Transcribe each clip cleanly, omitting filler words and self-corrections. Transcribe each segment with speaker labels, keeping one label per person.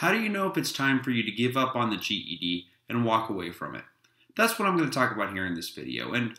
Speaker 1: How do you know if it's time for you to give up on the GED and walk away from it? That's what I'm going to talk about here in this video. And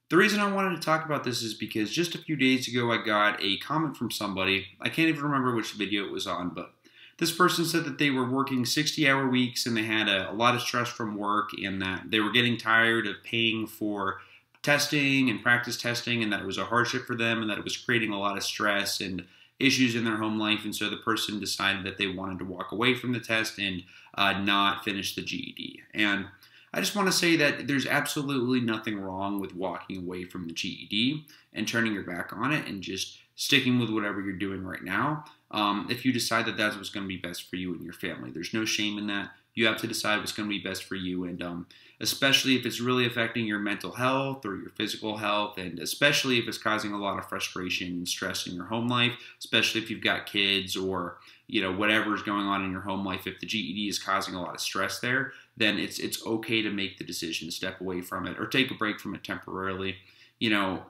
Speaker 1: the reason I wanted to talk about this is because just a few days ago I got a comment from somebody. I can't even remember which video it was on, but this person said that they were working 60-hour weeks and they had a lot of stress from work and that they were getting tired of paying for testing and practice testing and that it was a hardship for them and that it was creating a lot of stress and issues in their home life, and so the person decided that they wanted to walk away from the test and not finish the GED. And I just want to say that there's absolutely nothing wrong with walking away from the GED and turning your back on it and just sticking with whatever you're doing right now. If you decide that that's what's going to be best for you and your family, there's no shame in that. You have to decide what's going to be best for you, and especially if it's really affecting your mental health or your physical health, and especially if it's causing a lot of frustration and stress in your home life, especially if you've got kids or whatever's going on in your home life. If the GED is causing a lot of stress there, then it's okay to make the decision to step away from it or take a break from it temporarily.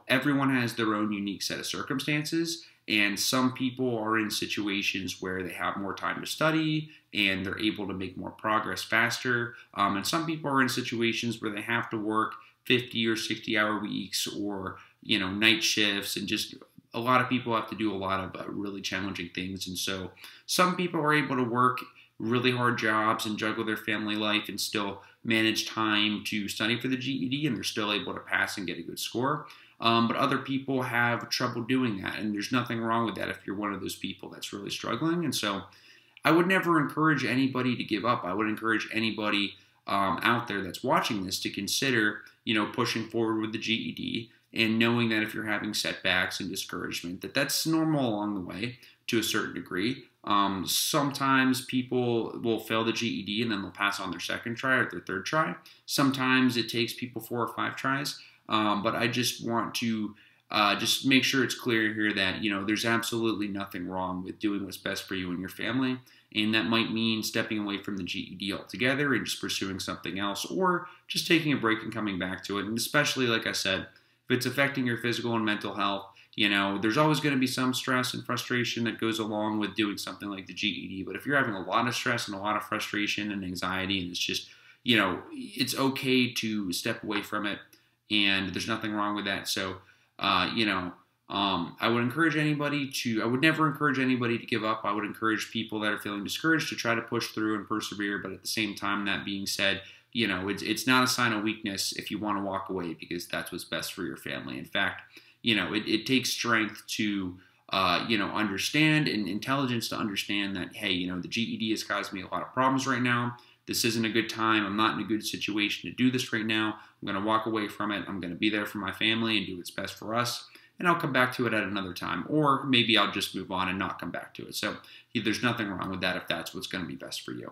Speaker 1: Everyone has their own unique set of circumstances, and some people are in situations where they have more time to study and they're able to make more progress faster. And some people are in situations where they have to work 50 or 60-hour weeks or, night shifts, and just a lot of people have to do a lot of really challenging things. And so some people are able to work really hard jobs and juggle their family life and still manage time to study for the GED, and they're still able to pass and get a good score. But other people have trouble doing that, and there's nothing wrong with that if you're one of those people that's really struggling. And so I would never encourage anybody to give up. I would encourage anybody out there that's watching this to consider, pushing forward with the GED, and knowing that if you're having setbacks and discouragement, that's normal along the way to a certain degree. Sometimes people will fail the GED and then they'll pass on their second try or their third try. Sometimes it takes people 4 or 5 tries. But I just want to just make sure it's clear here that, there's absolutely nothing wrong with doing what's best for you and your family. And that might mean stepping away from the GED altogether and just pursuing something else, or just taking a break and coming back to it. And especially, like I said, if it's affecting your physical and mental health, there's always going to be some stress and frustration that goes along with doing something like the GED. But if you're having a lot of stress and a lot of frustration and anxiety, and it's just, it's okay to step away from it. And there's nothing wrong with that. So, I would encourage anybody I would never encourage anybody to give up. I would encourage people that are feeling discouraged to try to push through and persevere. But at the same time, that being said, it's not a sign of weakness if you want to walk away, because that's what's best for your family. In fact, it takes strength to, understand, and intelligence to understand that, hey, the GED has caused me a lot of problems right now. This isn't a good time. I'm not in a good situation to do this right now. I'm going to walk away from it. I'm going to be there for my family and do what's best for us. And I'll come back to it at another time. Or maybe I'll just move on and not come back to it. So there's nothing wrong with that if that's what's going to be best for you.